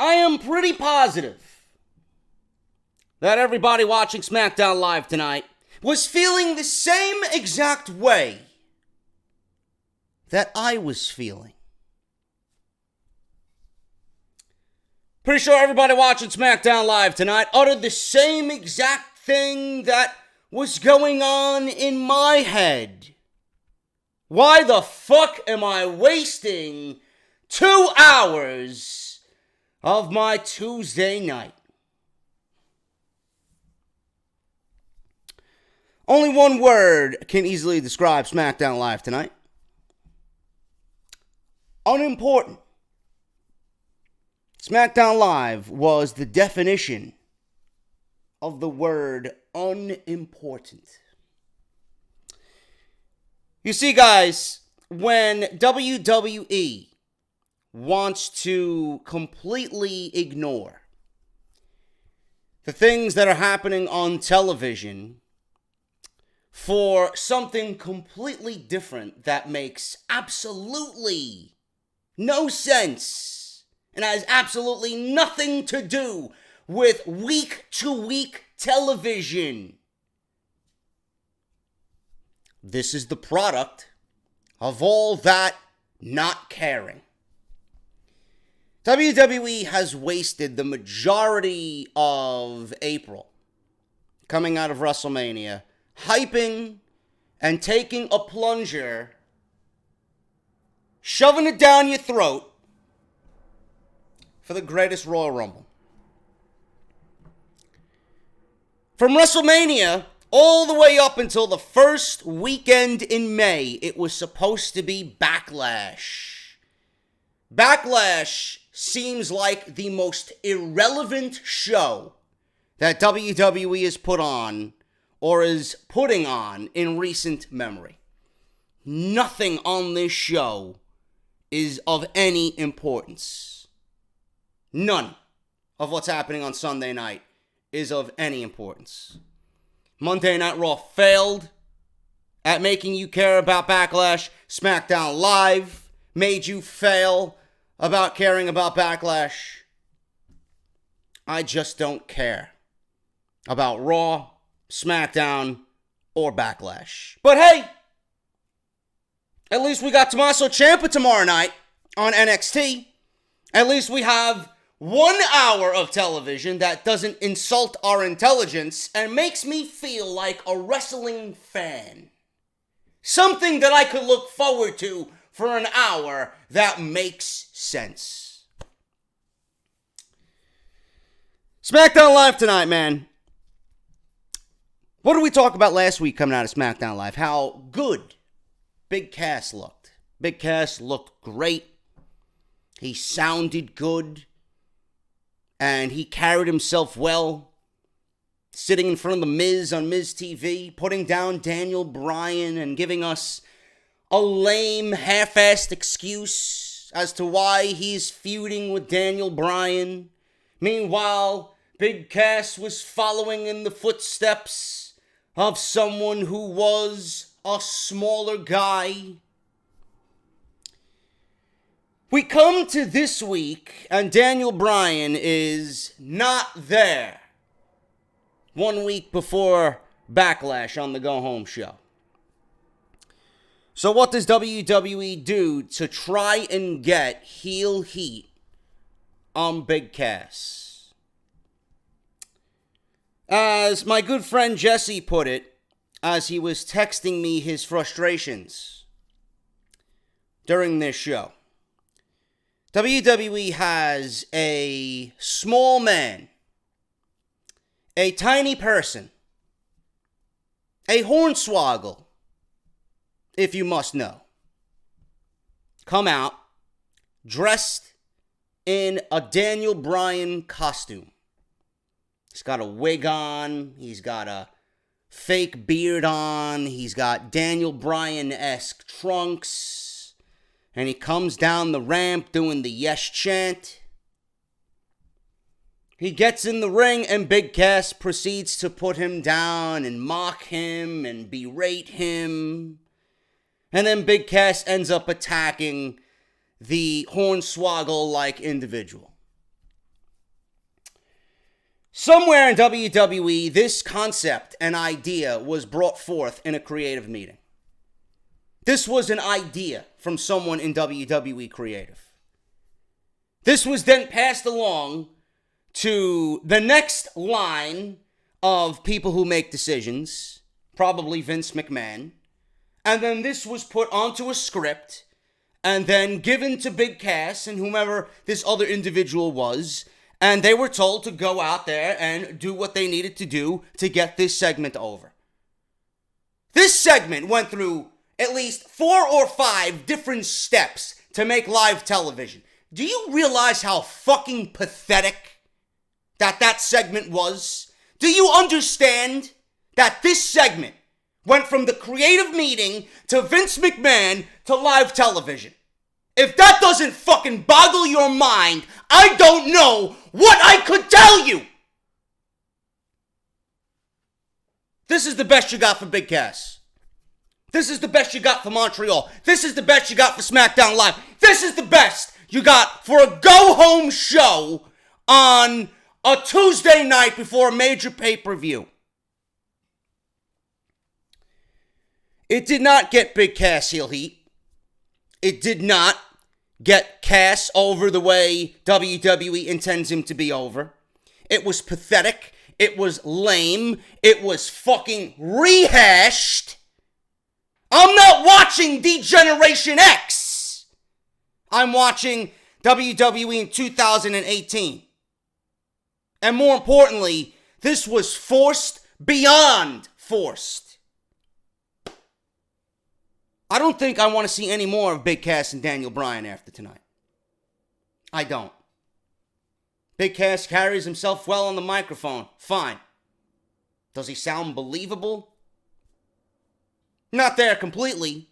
I am pretty positive that everybody watching SmackDown Live tonight was feeling the same exact way that I was feeling. Pretty sure everybody watching SmackDown Live tonight uttered the same exact thing that was going on in my head. Why the fuck am I wasting 2 hours of my Tuesday night? Only one word can easily describe SmackDown Live tonight. Unimportant. SmackDown Live was the definition of the word unimportant. You see, guys, when WWE wants to completely ignore the things that are happening on television for something completely different that makes absolutely no sense and has absolutely nothing to do with week-to-week television, this is the product of all that not caring. WWE has wasted the majority of April coming out of WrestleMania, hyping and taking a plunger, shoving it down your throat for the greatest Royal Rumble. From WrestleMania all the way up until the first weekend in May, it was supposed to be Backlash. Backlash seems like the most irrelevant show that WWE has put on or is putting on in recent memory. Nothing on this show is of any importance. None of what's happening on Sunday night is of any importance. Monday Night Raw failed at making you care about Backlash. SmackDown Live made you fail about caring about Backlash. I just don't care about Raw, SmackDown, or Backlash. But hey, at least we got Tommaso Ciampa tomorrow night on NXT. At least we have 1 hour of television that doesn't insult our intelligence and makes me feel like a wrestling fan. Something that I could look forward to for an hour that makes sense. SmackDown Live tonight, man. What did we talk about last week coming out of SmackDown Live? How good Big Cass looked. Big Cass looked great. He sounded good. And he carried himself well, sitting in front of the Miz on Miz TV, putting down Daniel Bryan and giving us a lame, half-assed excuse as to why he's feuding with Daniel Bryan. Meanwhile, Big Cass was following in the footsteps of someone who was a smaller guy. We come to this week, and Daniel Bryan is not there 1 week before Backlash on the Go Home show. So what does WWE do to try and get heel heat on Big Cass? As my good friend Jesse put it, as he was texting me his frustrations during this show, WWE has a small man, a tiny person, a hornswoggle, if you must know, come out dressed in a Daniel Bryan costume. He's got a wig on, he's got a fake beard on, he's got Daniel Bryan-esque trunks, and he comes down the ramp doing the yes chant. He gets in the ring and Big Cass proceeds to put him down and mock him and berate him. And then Big Cass ends up attacking the hornswoggle-like individual. Somewhere in WWE, this concept and idea was brought forth in a creative meeting. This was an idea from someone in WWE creative. This was then passed along to the next line of people who make decisions, probably Vince McMahon. And then this was put onto a script and then given to Big Cass and whomever this other individual was. And they were told to go out there and do what they needed to do to get this segment over. This segment went through at least 4 or 5 different steps to make live television. Do you realize how fucking pathetic that segment was? Do you understand that this segment went from the creative meeting to Vince McMahon to live television? If that doesn't fucking boggle your mind, I don't know what I could tell you. This is the best you got for Big Cass. This is the best you got for Montreal. This is the best you got for SmackDown Live. This is the best you got for a go-home show on a Tuesday night before a major pay-per-view. It did not get Big Cass heel heat. It did not get Cass over the way WWE intends him to be over. It was pathetic. It was lame. It was fucking rehashed. I'm not watching D-Generation X. I'm watching WWE in 2018. And more importantly, this was forced beyond forced. I don't think I want to see any more of Big Cass and Daniel Bryan after tonight. I don't. Big Cass carries himself well on the microphone. Fine. Does he sound believable? Not there completely,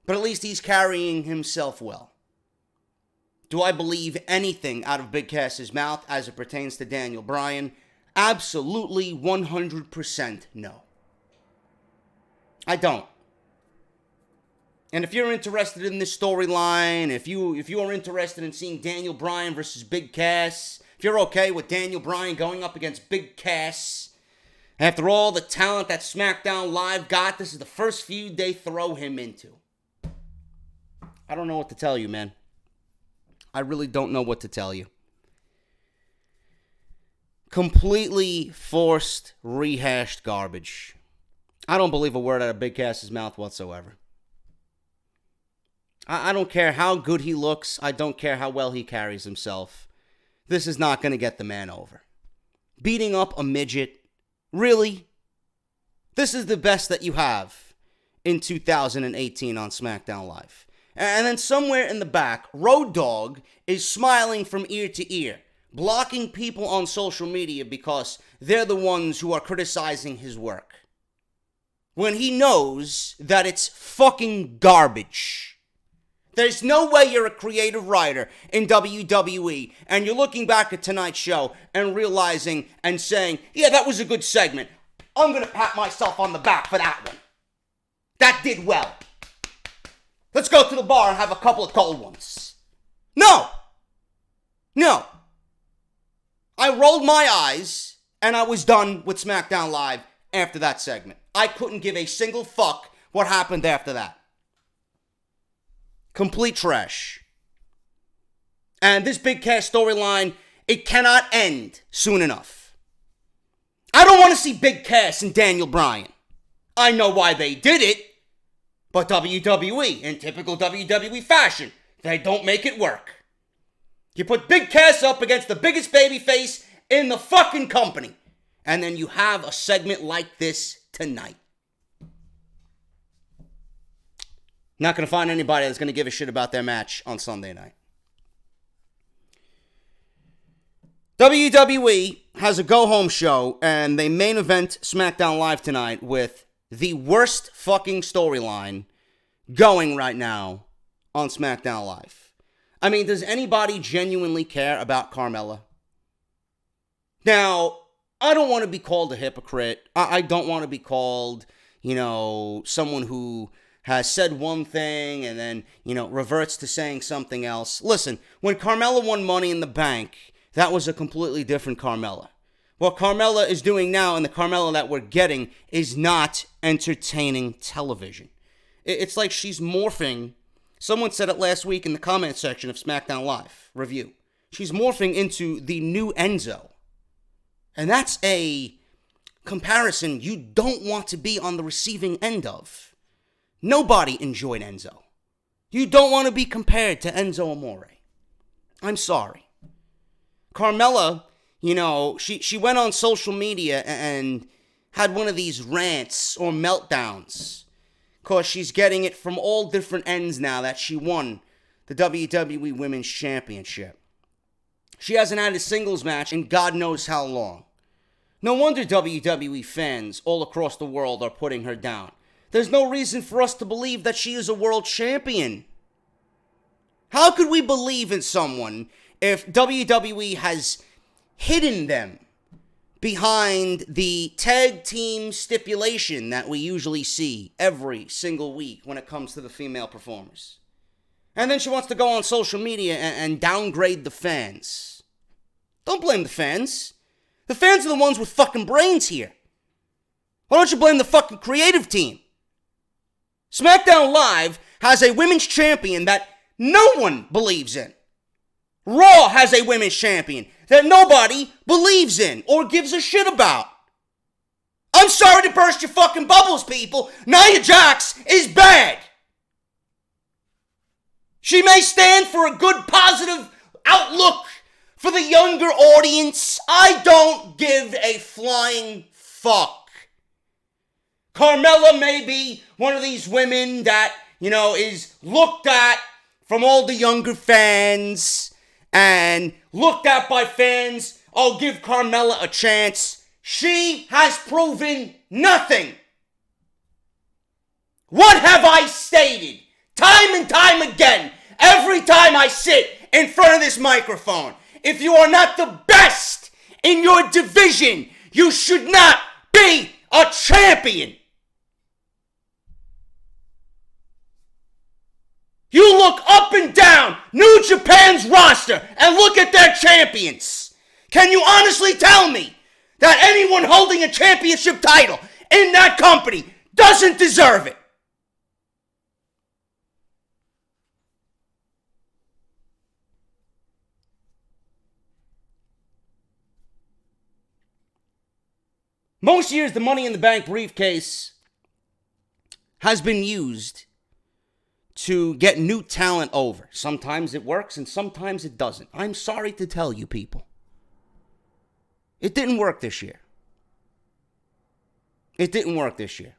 but at least he's carrying himself well. Do I believe anything out of Big Cass's mouth as it pertains to Daniel Bryan? Absolutely 100% no. I don't. And if you're interested in this storyline, if you are interested in seeing Daniel Bryan versus Big Cass, if you're okay with Daniel Bryan going up against Big Cass, after all the talent that SmackDown Live got, this is the first feud they throw him into. I don't know what to tell you, man. I really don't know what to tell you. Completely forced, rehashed garbage. I don't believe a word out of Big Cass's mouth whatsoever. I don't care how good he looks. I don't care how well he carries himself. This is not going to get the man over. Beating up a midget? Really? This is the best that you have in 2018 on SmackDown Live. And then somewhere in the back, Road Dogg is smiling from ear to ear, blocking people on social media because they're the ones who are criticizing his work. When he knows that it's fucking garbage. There's no way you're a creative writer in WWE and you're looking back at tonight's show and realizing and saying, yeah, that was a good segment. I'm going to pat myself on the back for that one. That did well. Let's go to the bar and have a couple of cold ones. No. No. I rolled my eyes and I was done with SmackDown Live after that segment. I couldn't give a single fuck what happened after that. Complete trash. And this Big Cass storyline, it cannot end soon enough. I don't want to see Big Cass and Daniel Bryan. I know why they did it, but WWE, in typical WWE fashion, they don't make it work. You put Big Cass up against the biggest babyface in the fucking company, and then you have a segment like this tonight. Not going to find anybody that's going to give a shit about their match on Sunday night. WWE has a go-home show, and they main event SmackDown Live tonight with the worst fucking storyline going right now on SmackDown Live. I mean, does anybody genuinely care about Carmella? Now, I don't want to be called a hypocrite. I don't want to be called, someone who has said one thing and then, reverts to saying something else. Listen, when Carmella won Money in the Bank, that was a completely different Carmella. What Carmella is doing now and the Carmella that we're getting is not entertaining television. It's like she's morphing. Someone said it last week in the comment section of SmackDown Live review. She's morphing into the new Enzo. And that's a comparison you don't want to be on the receiving end of. Nobody enjoyed Enzo. You don't want to be compared to Enzo Amore. I'm sorry. Carmella, she went on social media and had one of these rants or meltdowns because she's getting it from all different ends now that she won the WWE Women's Championship. She hasn't had a singles match in God knows how long. No wonder WWE fans all across the world are putting her down. There's no reason for us to believe that she is a world champion. How could we believe in someone if WWE has hidden them behind the tag team stipulation that we usually see every single week when it comes to the female performers? And then she wants to go on social media and downgrade the fans. Don't blame the fans. The fans are the ones with fucking brains here. Why don't you blame the fucking creative team? SmackDown Live has a women's champion that no one believes in. Raw has a women's champion that nobody believes in or gives a shit about. I'm sorry to burst your fucking bubbles, people. Nia Jax is bad. She may stand for a good, positive outlook for the younger audience. I don't give a flying fuck. Carmella may be one of these women that, is looked at from all the younger fans and looked at by fans. Oh, give Carmella a chance. She has proven nothing. What have I stated time and time again every time I sit in front of this microphone? If you are not the best in your division, you should not be a champion. You look up and down New Japan's roster and look at their champions. Can you honestly tell me that anyone holding a championship title in that company doesn't deserve it? Most years, the Money in the Bank briefcase has been used to get new talent over. Sometimes it works and sometimes it doesn't. I'm sorry to tell you people. It didn't work this year. It didn't work this year.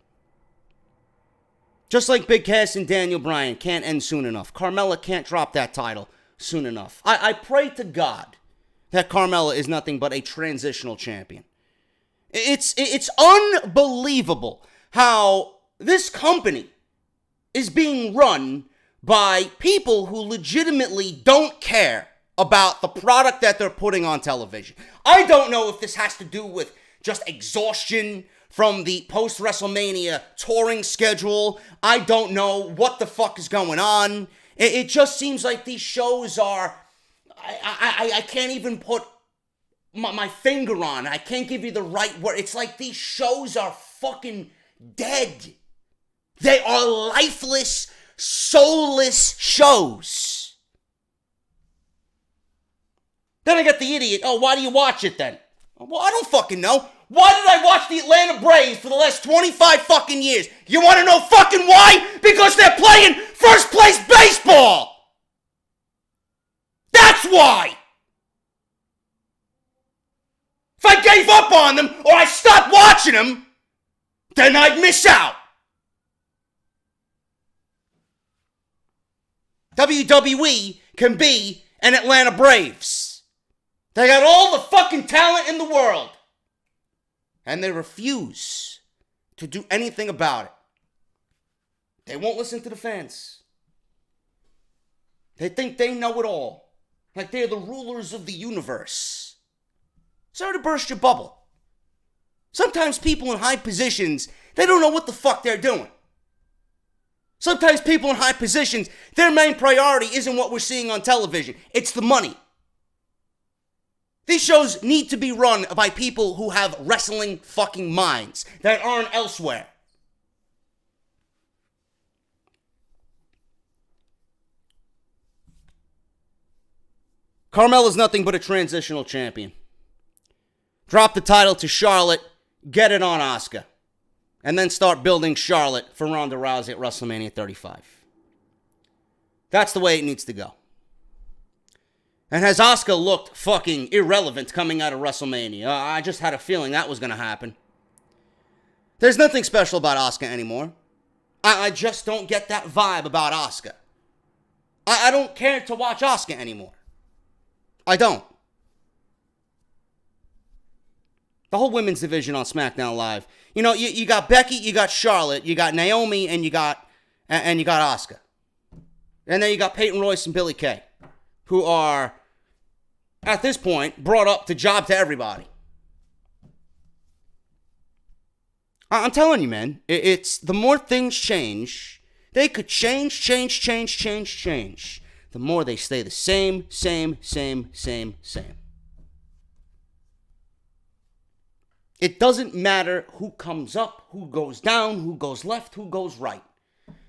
Just like Big Cass and Daniel Bryan can't end soon enough. Carmella can't drop that title soon enough. I pray to God that Carmella is nothing but a transitional champion. It's unbelievable how this company is being run by people who legitimately don't care about the product that they're putting on television. I don't know if this has to do with just exhaustion from the post-WrestleMania touring schedule. I don't know what the fuck is going on. It just seems like these shows are... I can't even put my finger on. I can't give you the right word. It's like these shows are fucking dead. They are lifeless, soulless shows. Then I get the idiot, oh, why do you watch it then? Well, I don't fucking know. Why did I watch the Atlanta Braves for the last 25 fucking years? You want to know fucking why? Because they're playing first place baseball. That's why. If I gave up on them or I stopped watching them, then I'd miss out. WWE can be an Atlanta Braves. They got all the fucking talent in the world. And they refuse to do anything about it. They won't listen to the fans. They think they know it all. Like they're the rulers of the universe. Sorry to burst your bubble. Sometimes people in high positions, they don't know what the fuck they're doing. Sometimes people in high positions, their main priority isn't what we're seeing on television. It's the money. These shows need to be run by people who have wrestling fucking minds that aren't elsewhere. Carmella's nothing but a transitional champion. Drop the title to Charlotte, get it on Asuka, and then start building Charlotte for Ronda Rousey at WrestleMania 35. That's the way it needs to go. And has Asuka looked fucking irrelevant coming out of WrestleMania? I just had a feeling that was going to happen. There's nothing special about Asuka anymore. I just don't get that vibe about Asuka. I don't care to watch Asuka anymore. I don't. The whole women's division on SmackDown Live. You know, you got Becky, you got Charlotte, you got Naomi, and you got Asuka. And then you got Peyton Royce and Billie Kay, who are, at this point, brought up to job to everybody. I'm telling you, man, it's the more things change, they could change. The more they stay the same. It doesn't matter who comes up, who goes down, who goes left, who goes right.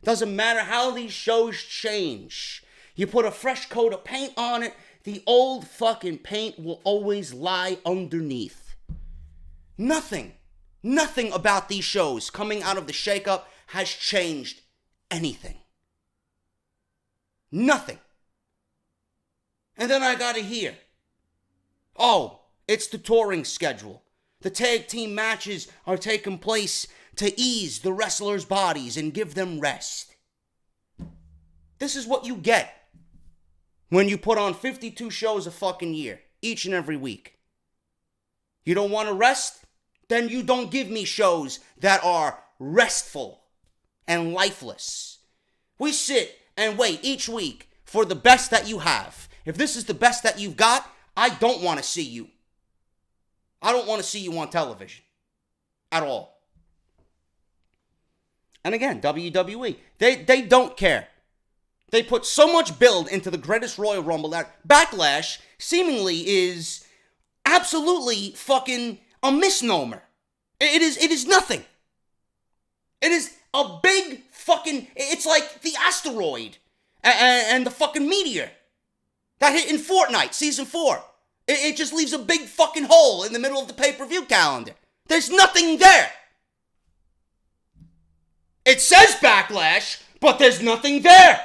Doesn't matter how these shows change. You put a fresh coat of paint on it, the old fucking paint will always lie underneath. Nothing about these shows coming out of the shakeup has changed anything. Nothing. And then I gotta hear, oh, it's the touring schedule. The tag team matches are taking place to ease the wrestlers' bodies and give them rest. This is what you get when you put on 52 shows a fucking year, each and every week. You don't want to rest? Then you don't give me shows that are restful and lifeless. We sit and wait each week for the best that you have. If this is the best that you've got, I don't want to see you. I don't want to see you on television. At all. And again, WWE, they don't care. They put so much build into the greatest Royal Rumble that Backlash seemingly is absolutely fucking a misnomer. It is nothing. It is a big fucking, it's like the asteroid and the fucking meteor that hit in Fortnite, Season 4. It just leaves a big fucking hole in the middle of the pay-per-view calendar. There's nothing there. It says Backlash, but there's nothing there.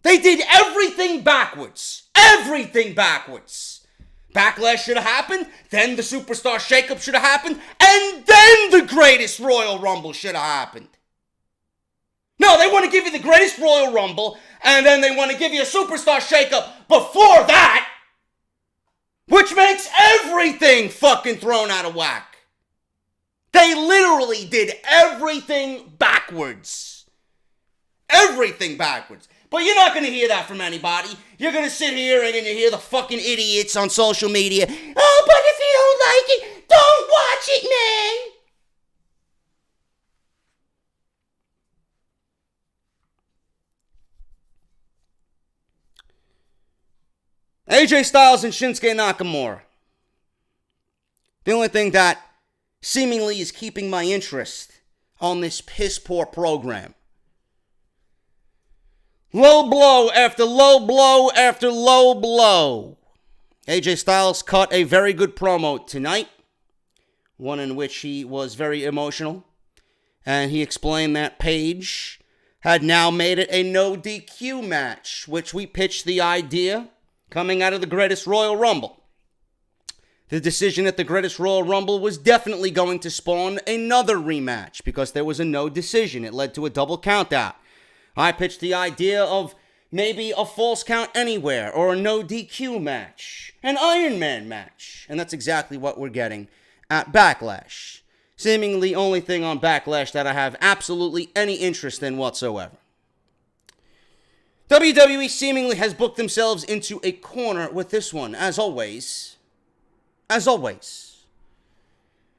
They did everything backwards. Everything backwards. Backlash should have happened, then the Superstar Shakeup should have happened, and then the greatest Royal Rumble should have happened. No, they want to give you the greatest Royal Rumble, and then they want to give you a Superstar Shakeup before that, which makes everything fucking thrown out of whack. They literally did everything backwards. Everything backwards. But you're not going to hear that from anybody. You're going to sit here and you hear the fucking idiots on social media. Oh, but if you don't like it, don't watch it, man. AJ Styles and Shinsuke Nakamura. The only thing that seemingly is keeping my interest on this piss-poor program. Low blow after low blow after low blow. AJ Styles cut a very good promo tonight. One in which he was very emotional. And he explained that Paige had now made it a no DQ match, which we pitched the idea coming out of the Greatest Royal Rumble. The decision at the Greatest Royal Rumble was definitely going to spawn another rematch because there was a no decision. It led to a double countout. I pitched the idea of maybe a false count anywhere or a no DQ match, an Iron Man match. And that's exactly what we're getting at Backlash. Seemingly the only thing on Backlash that I have absolutely any interest in whatsoever. WWE seemingly has booked themselves into a corner with this one, as always. As always.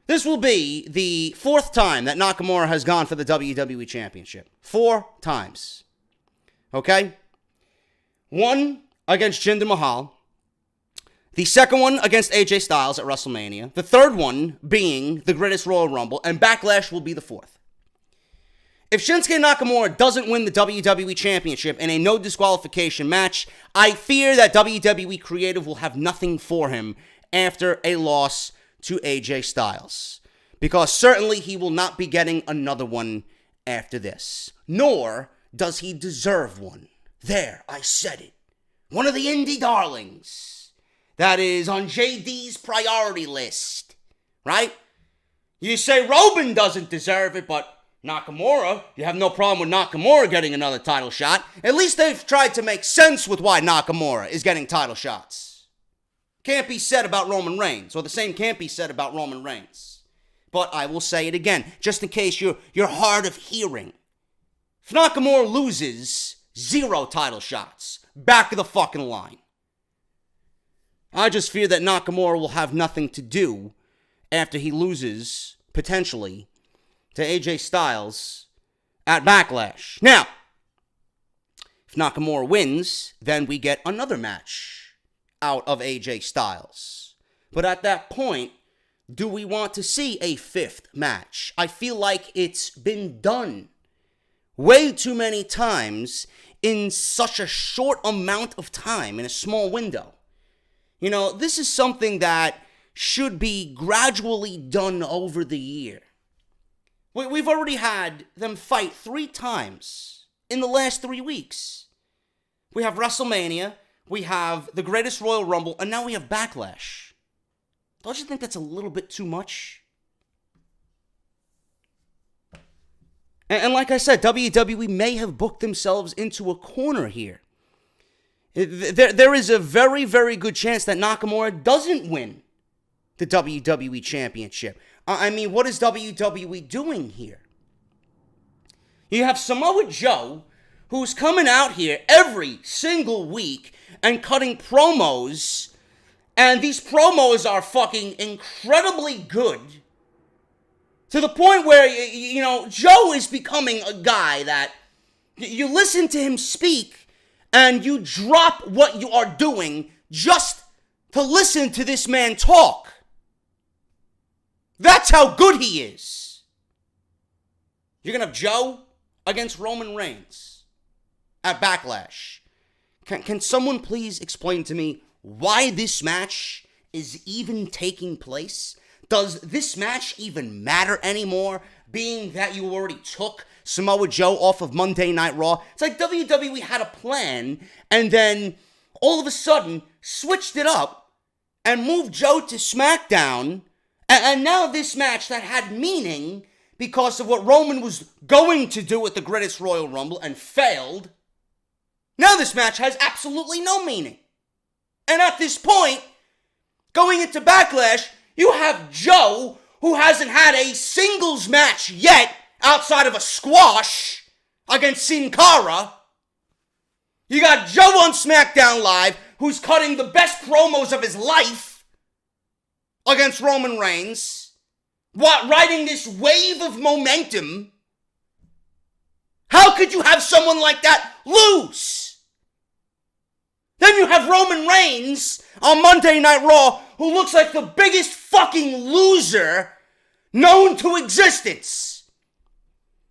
This will be the 4th time that Nakamura has gone for the WWE Championship. 4 times. Okay? 1 against Jinder Mahal. The second one against AJ Styles at WrestleMania. The third one being the Greatest Royal Rumble. And Backlash will be the fourth. If Shinsuke Nakamura doesn't win the WWE Championship in a no disqualification match, I fear that WWE Creative will have nothing for him after a loss to AJ Styles. Because certainly he will not be getting another one after this. Nor does he deserve one. There, I said it. One of the indie darlings. That is on JD's priority list, right? You say Roman doesn't deserve it, but Nakamura, you have no problem with Nakamura getting another title shot. At least they've tried to make sense with why Nakamura is getting title shots. Can't be said about Roman Reigns, or the same can't be said about Roman Reigns. But I will say it again, just in case you're hard of hearing. If Nakamura loses, 0 title shots. Back of the fucking line. I just fear that Nakamura will have nothing to do after he loses, potentially, to AJ Styles at Backlash. Now, if Nakamura wins, then we get another match out of AJ Styles. But at that point, do we want to see a 5th match? I feel like it's been done way too many times in such a short amount of time, in a small window. You know, this is something that should be gradually done over the year. We've already had them fight 3 times in the last 3 weeks. We have WrestleMania, we have the Greatest Royal Rumble, and now we have Backlash. Don't you think that's a little bit too much? And like I said, WWE may have booked themselves into a corner here. There is a very, very good chance that Nakamura doesn't win the WWE Championship. I mean, what is WWE doing here? You have Samoa Joe, who's coming out here every single week and cutting promos, and these promos are fucking incredibly good, to the point where, you know, Joe is becoming a guy that you listen to him speak, and you drop what you are doing just to listen to this man talk. That's how good he is. You're going to have Joe against Roman Reigns at Backlash. Can someone please explain to me why this match is even taking place? Does this match even matter anymore, being that you already took Samoa Joe off of Monday Night Raw? It's like WWE had a plan and then all of a sudden switched it up and moved Joe to SmackDown. And now this match that had meaning because of what Roman was going to do at the Greatest Royal Rumble and failed, now this match has absolutely no meaning. And at this point, going into Backlash, you have Joe, who hasn't had a singles match yet outside of a squash against Sin Cara. You got Joe on SmackDown Live, who's cutting the best promos of his life against Roman Reigns, riding this wave of momentum. How could you have someone like that lose? Then you have Roman Reigns on Monday Night Raw, who looks like the biggest fucking loser known to existence.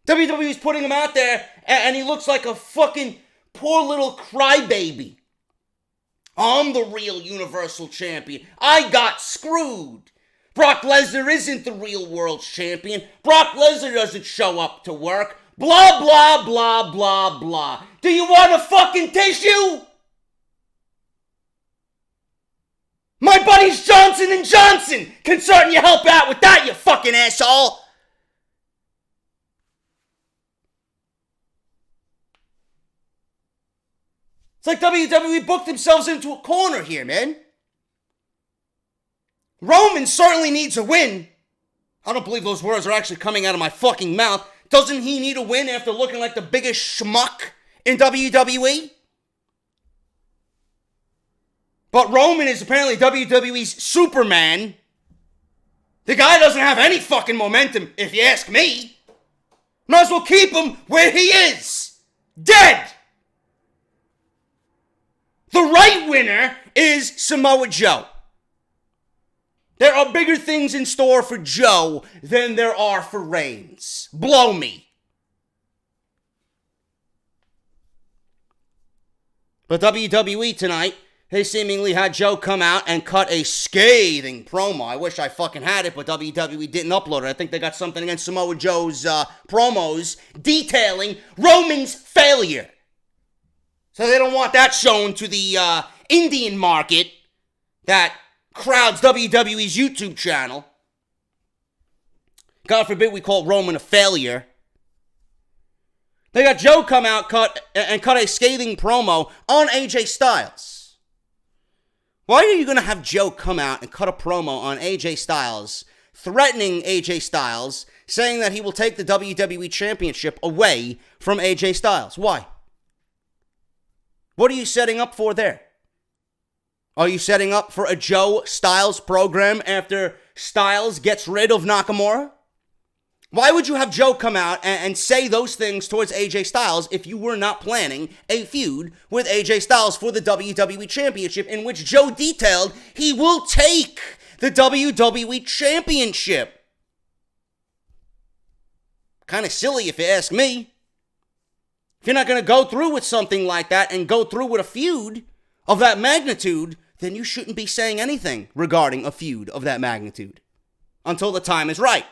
WWE's putting him out there, and he looks like a fucking poor little crybaby. I'm the real Universal Champion. I got screwed. Brock Lesnar isn't the real World Champion. Brock Lesnar doesn't show up to work. Blah, blah, blah, blah, blah. Do you want a fucking tissue? My buddies Johnson & Johnson can certainly help out with that, you fucking asshole. It's like WWE booked themselves into a corner here, man. Roman certainly needs a win. I don't believe those words are actually coming out of my fucking mouth. Doesn't he need a win after looking like the biggest schmuck in WWE? But Roman is apparently WWE's Superman. The guy doesn't have any fucking momentum, if you ask me. Might as well keep him where he is. Dead. The The right winner is Samoa Joe. There are bigger things in store for Joe than there are for Reigns. Blow me. But WWE tonight, they seemingly had Joe come out and cut a scathing promo. I wish I fucking had it, but WWE didn't upload it. I think they got something against Samoa Joe's promos detailing Roman's failure. So they don't want that shown to the Indian market that crowds WWE's YouTube channel. God forbid we call Roman a failure. They got Joe come out cut a scathing promo on AJ Styles. Why are you going to have Joe come out and cut a promo on AJ Styles, threatening AJ Styles, saying that he will take the WWE Championship away from AJ Styles? Why? What are you setting up for there? Are you setting up for a Joe Styles program after Styles gets rid of Nakamura? Why would you have Joe come out and say those things towards AJ Styles if you were not planning a feud with AJ Styles for the WWE Championship, in which Joe detailed he will take the WWE Championship? Kind of silly if you ask me. If you're not going to go through with something like that and go through with a feud of that magnitude, then you shouldn't be saying anything regarding a feud of that magnitude until the time is right.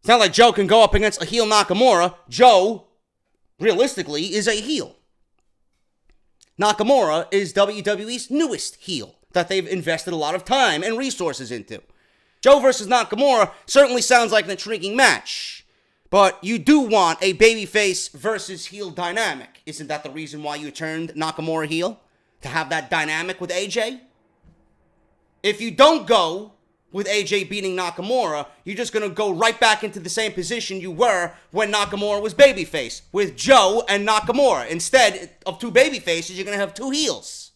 It's not like Joe can go up against a heel Nakamura. Joe, realistically, is a heel. Nakamura is WWE's newest heel that they've invested a lot of time and resources into. Joe versus Nakamura certainly sounds like an intriguing match, but you do want a babyface versus heel dynamic. Isn't that the reason why you turned Nakamura heel? To have that dynamic with AJ? If you don't go with AJ beating Nakamura, you're just going to go right back into the same position you were when Nakamura was babyface, with Joe and Nakamura. Instead of two babyfaces, you're going to have two heels.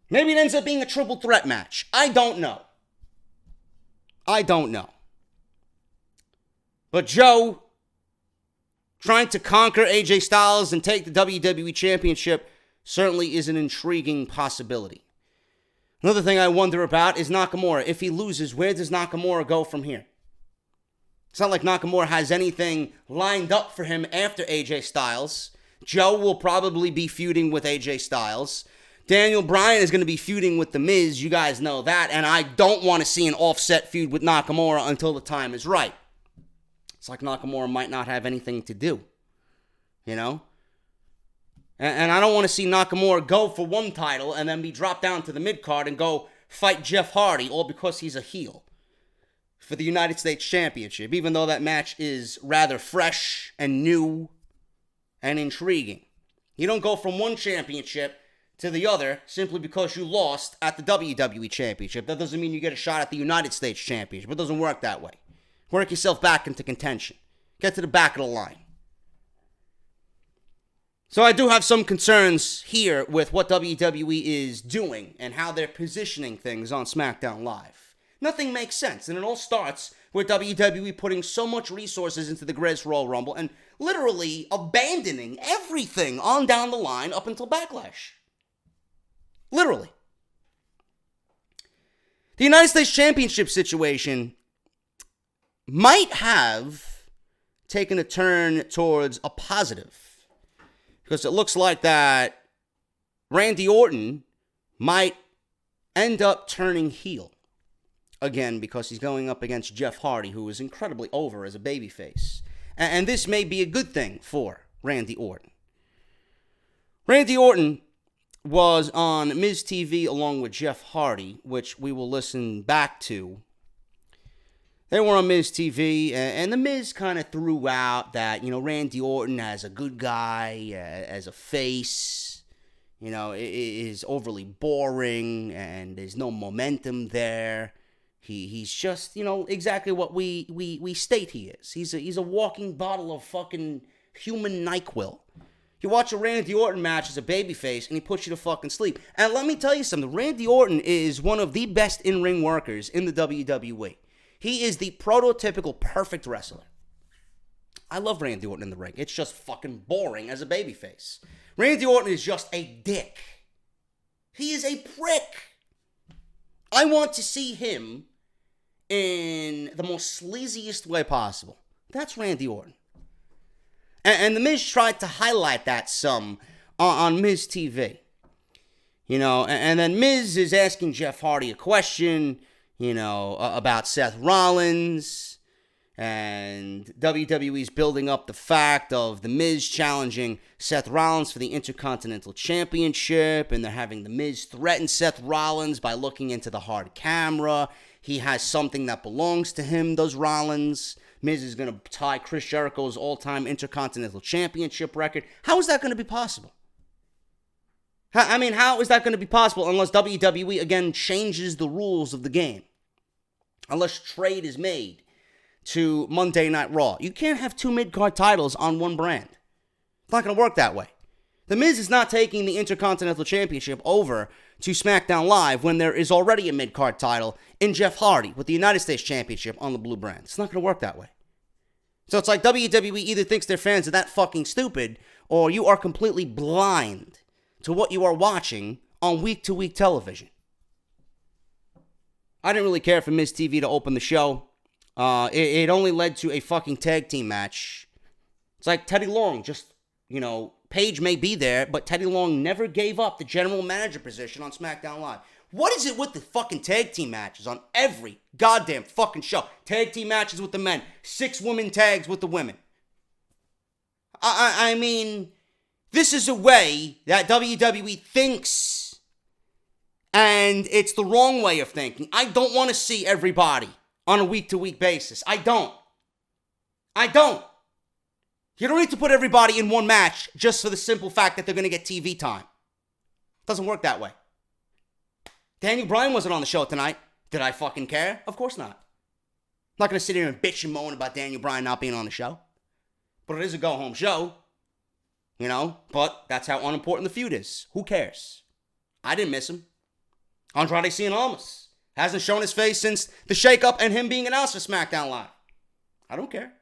Maybe it ends up being a triple threat match. I don't know. But Joe trying to conquer AJ Styles and take the WWE Championship certainly is an intriguing possibility. Another thing I wonder about is Nakamura. If he loses, where does Nakamura go from here? It's not like Nakamura has anything lined up for him after AJ Styles. Joe will probably be feuding with AJ Styles. Bryan is going to be feuding with The Miz. You guys know that. And I don't want to see an offset feud with Nakamura until the time is right. It's like Nakamura might not have anything to do. You know? And I don't want to see Nakamura go for one title and then be dropped down to the mid-card and go fight Jeff Hardy, all because he's a heel for the United States Championship, even though that match is rather fresh and new and intriguing. You don't go from one championship to the other simply because you lost at the WWE Championship. That doesn't mean you get a shot at the United States Championship. It doesn't work that way. Work yourself back into contention. Get to the back of the line. So I do have some concerns here with what WWE is doing and how they're positioning things on SmackDown Live. Nothing makes sense, and it all starts with WWE putting so much resources into the Greatest Royal Rumble and literally abandoning everything on down the line up until Backlash. Literally. The United States Championship situation might have taken a turn towards a positive. Because it looks like that Randy Orton might end up turning heel again because he's going up against Jeff Hardy, who is incredibly over as a babyface. And this may be a good thing for Randy Orton. Randy Orton was on Miz TV along with Jeff Hardy, which we will listen back to. They were on Miz TV, and The Miz kind of threw out that, Randy Orton as a good guy, as a face, is overly boring, and there's no momentum there. He's just, exactly what we state he is. He's a walking bottle of fucking human NyQuil. You watch a Randy Orton match as a babyface, and he puts you to fucking sleep. And let me tell you something. Randy Orton is one of the best in-ring workers in the WWE. He is the prototypical perfect wrestler. I love Randy Orton in the ring. It's just fucking boring as a babyface. Randy Orton is just a dick. He is a prick. I want to see him in the most sleaziest way possible. That's Randy Orton. And The Miz tried to highlight that some on Miz TV. You know, and then Miz is asking Jeff Hardy a question, you know, about Seth Rollins. And WWE's building up the fact of The Miz challenging Seth Rollins for the Intercontinental Championship. And they're having The Miz threaten Seth Rollins by looking into the hard camera. He has something that belongs to him, does Rollins. Miz is going to tie Chris Jericho's all-time Intercontinental Championship record. How is that going to be possible? I mean, how is that going to be possible unless WWE, again, changes the rules of the game? Unless trade is made to Monday Night Raw. You can't have two mid-card titles on one brand. It's not going to work that way. The Miz is not taking the Intercontinental Championship over to SmackDown Live when there is already a mid-card title in Jeff Hardy with the United States Championship on the blue brand. It's not going to work that way. So it's like WWE either thinks their fans are that fucking stupid or you are completely blind to what you are watching on week-to-week television. I didn't really care for Miz TV to open the show. It only led to a fucking tag team match. It's like Teddy Long, just, you know, Paige may be there, but Teddy Long never gave up the general manager position on SmackDown Live. What is it with the fucking tag team matches on every goddamn fucking show? Tag team matches with the men, 6 women tags with the women. I mean, this is a way that WWE thinks, and it's the wrong way of thinking. I don't want to see everybody on a week-to-week basis. I don't. You don't need to put everybody in one match just for the simple fact that they're going to get TV time. It doesn't work that way. Daniel Bryan wasn't on the show tonight. Did I fucking care? Of course not. I'm not going to sit here and bitch and moan about Daniel Bryan not being on the show. But it is a go-home show. You know? But that's how unimportant the feud is. Who cares? I didn't miss him. Andrade Cien Almas hasn't shown his face since the shakeup and him being announced for SmackDown Live. I don't care.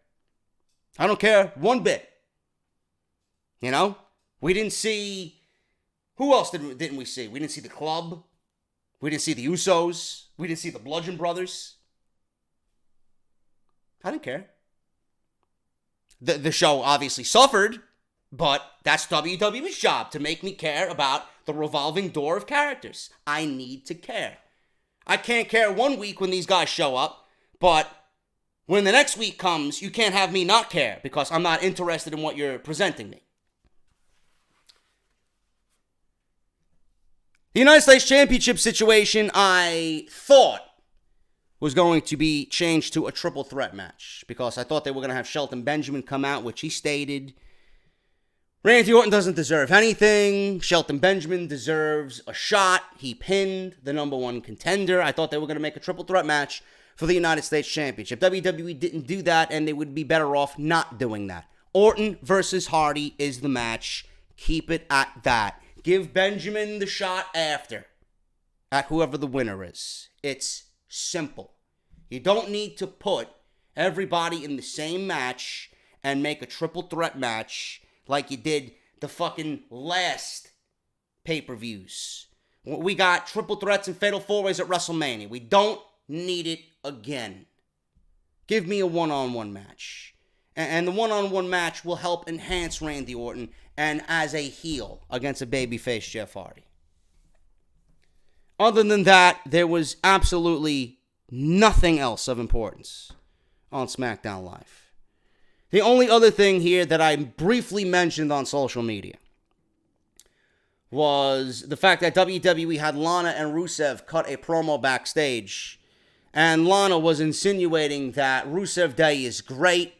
I don't care one bit. You know? We didn't see... Who else didn't we see? We didn't see the Club. We didn't see the Usos. We didn't see the Bludgeon Brothers. I didn't care. The show obviously suffered, but that's WWE's job, to make me care about the revolving door of characters. I need to care. I can't care one week when these guys show up, but when the next week comes, you can't have me not care because I'm not interested in what you're presenting me. The United States Championship situation, I thought, was going to be changed to a triple threat match because I thought they were going to have Shelton Benjamin come out, which he stated. Randy Orton doesn't deserve anything. Shelton Benjamin deserves a shot. He pinned the number one contender. I thought they were going to make a triple threat match for the United States Championship. WWE didn't do that, and they would be better off not doing that. Orton versus Hardy is the match. Keep it at that. Give Benjamin the shot after, at whoever the winner is. It's simple. You don't need to put everybody in the same match and make a triple threat match like you did the fucking last pay-per-views. We got triple threats and fatal four-ways at WrestleMania. We don't need it again. Give me a one-on-one match. And the one-on-one match will help enhance Randy Orton and as a heel against a babyface Jeff Hardy. Other than that, there was absolutely nothing else of importance on SmackDown Live. The only other thing here that I briefly mentioned on social media was the fact that WWE had Lana and Rusev cut a promo backstage, and Lana was insinuating that Rusev Day is great.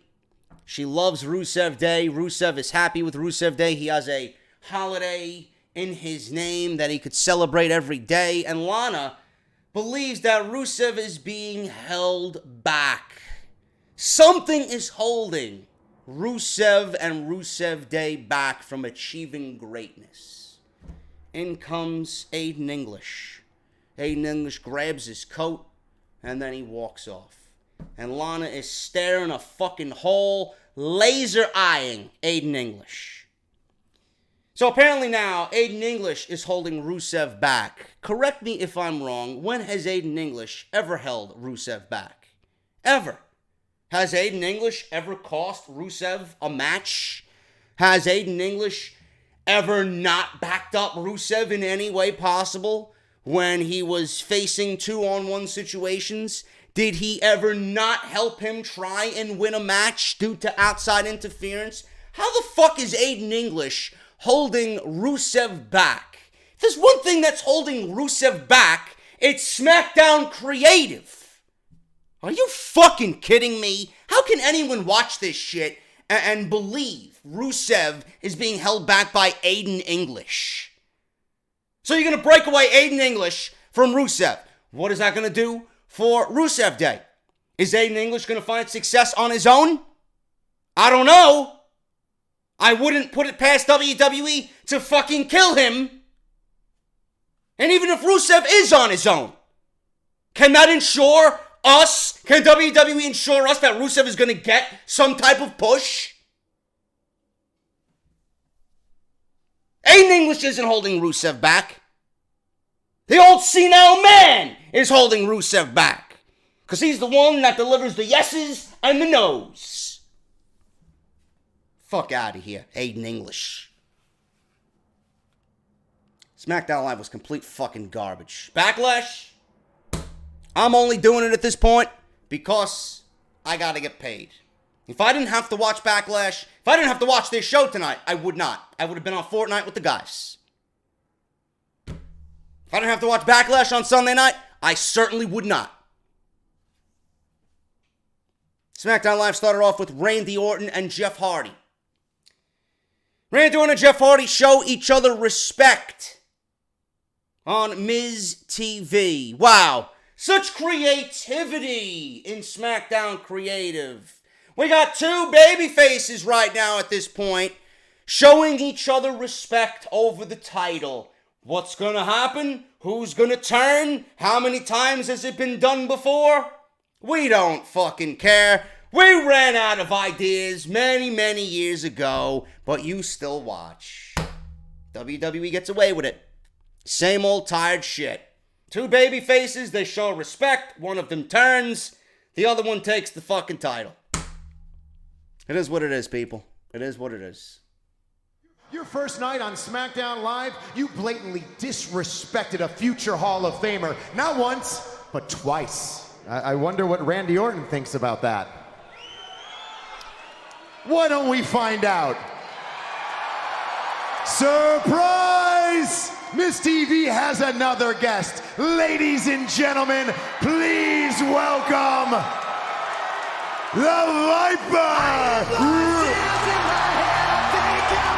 She loves Rusev Day. Rusev is happy with Rusev Day. He has a holiday in his name that he could celebrate every day, and Lana believes that Rusev is being held back. Something is holding Rusev and Rusev Day back from achieving greatness. In comes Aiden English. Aiden English grabs his coat, and then he walks off. And Lana is staring a fucking hole, laser eyeing Aiden English. So apparently now, Aiden English is holding Rusev back. Correct me if I'm wrong. When has Aiden English ever held Rusev back? Ever? Has Aiden English ever cost Rusev a match? Has Aiden English ever not backed up Rusev in any way possible when he was facing 2-on-1 situations? Did he ever not help him try and win a match due to outside interference? How the fuck is Aiden English holding Rusev back? If there's one thing that's holding Rusev back, it's SmackDown Creative. Are you fucking kidding me? How can anyone watch this shit and believe Rusev is being held back by Aiden English? So you're going to break away Aiden English from Rusev. What is that going to do for Rusev Day? Is Aiden English going to find success on his own? I don't know. I wouldn't put it past WWE to fucking kill him. And even if Rusev is on his own, can that ensure us? Can WWE ensure us that Rusev is going to get some type of push? Aiden English isn't holding Rusev back. The old senile man is holding Rusev back. Because he's the one that delivers the yeses and the nos. Fuck out of here, Aiden English. SmackDown Live was complete fucking garbage. Backlash, I'm only doing it at this point because I gotta get paid. If I didn't have to watch Backlash, if I didn't have to watch this show tonight, I would not. I would have been on Fortnite with the guys. If I didn't have to watch Backlash on Sunday night, I certainly would not. SmackDown Live started off with Randy Orton and Jeff Hardy. Randy Orton and Jeff Hardy show each other respect on Miz TV. Wow. Such creativity in SmackDown Creative. We got two baby faces right now at this point showing each other respect over the title. What's going to happen? Who's going to turn? How many times has it been done before? We don't fucking care. We ran out of ideas many, many years ago, but you still watch. WWE gets away with it. Same old tired shit. Two baby faces, they show respect. One of them turns. The other one takes the fucking title. It is what it is, people. It is what it is. Your first night on SmackDown Live, you blatantly disrespected a future Hall of Famer. Not once, but twice. I wonder what Randy Orton thinks about that. Why don't we find out? Surprise! Miz TV has another guest. Ladies and gentlemen, please welcome the Viper!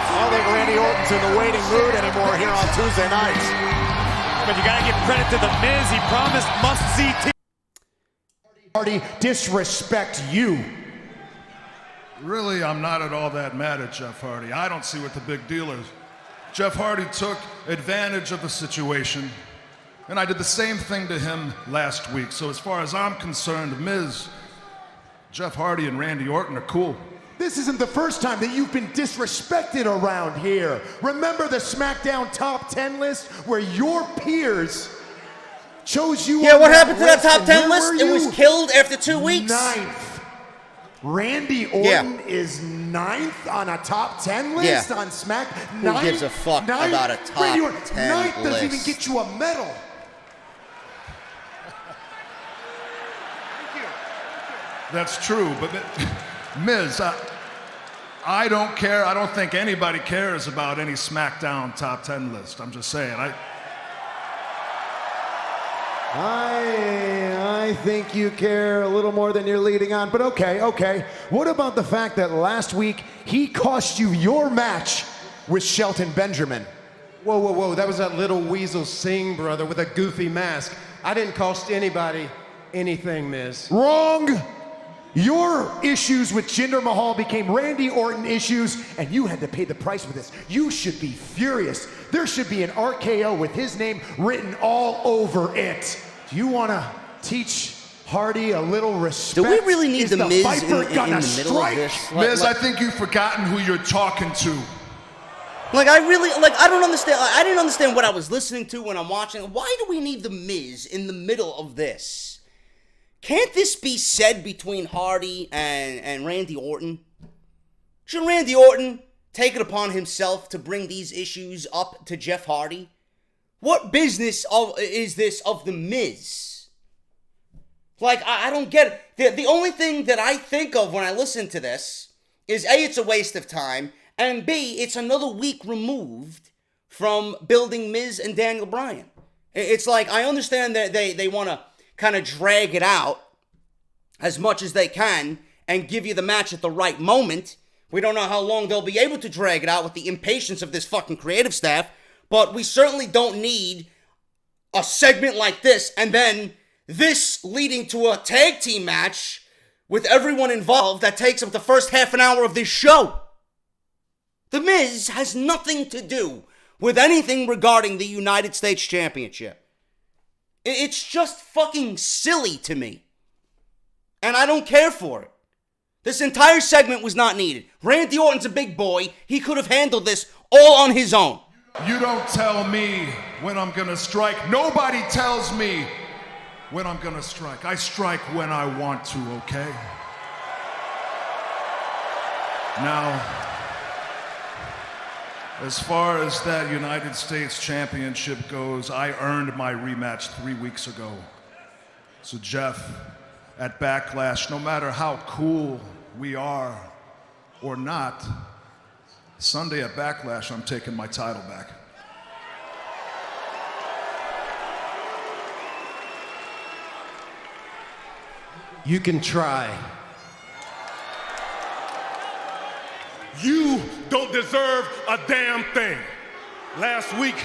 I don't think Randy Orton's in the waiting mood anymore here on Tuesday nights. But you gotta give credit to the Miz. He promised must-see TV. Hardy disrespect you. Really, I'm not at all that mad at Jeff Hardy. I don't see what the big deal is. Jeff Hardy took advantage of the situation, and I did the same thing to him last week. So as far as I'm concerned, Miz, Jeff Hardy and Randy Orton are cool. This isn't the first time that you've been disrespected around here. Remember the SmackDown Top 10 list where your peers chose you? Yeah, what happened to that Top 10 list? It was killed after 2 weeks. 9th. Randy Orton is 9th on a Top 10 list on Smack. Who gives a fuck about a Top 10 list? 9th doesn't even get you a medal. That's true, but Miz, I don't care. I don't think anybody cares about any SmackDown Top 10 list. I'm just saying. I think you care a little more than you're leading on, but okay. What about the fact that last week he cost you your match with Shelton Benjamin? Whoa, that was that little weasel Singh brother with a goofy mask. I didn't cost anybody anything, Miz. Wrong! Your issues with Jinder Mahal became Randy Orton issues, and you had to pay the price for this. You should be furious. There should be an RKO with his name written all over it. Do you want to teach Hardy, a little respect. Do we really need Is the Miz Viper in the middle strike? of this? Miz, I think you've forgotten who you're talking to. Like, I don't understand. I didn't understand what I was listening to when I'm watching. Why do we need the Miz in the middle of this? Can't this be said between Hardy and Randy Orton? Should Randy Orton take it upon himself to bring these issues up to Jeff Hardy? What business is this of the Miz? Like, I don't get it. The only thing that I think of when I listen to this is A, it's a waste of time, and B, it's another week removed from building Miz and Daniel Bryan. It's like, I understand that they want to kind of drag it out as much as they can and give you the match at the right moment. We don't know how long they'll be able to drag it out with the impatience of this fucking creative staff, but we certainly don't need a segment like this and then this leading to a tag team match with everyone involved that takes up the first half an hour of this show. The Miz has nothing to do with anything regarding the United States Championship. It's just fucking silly to me. And I don't care for it. This entire segment was not needed. Randy Orton's a big boy. He could have handled this all on his own. You don't tell me when I'm gonna strike. Nobody tells me when I'm gonna strike. I strike when I want to, okay? Now, as far as that United States Championship goes, I earned my rematch 3 weeks ago. So Jeff, at BACKLASH, no matter how cool we are or not, Sunday at BACKLASH, I'm taking my title back. You can try. You don't deserve a damn thing. Last week,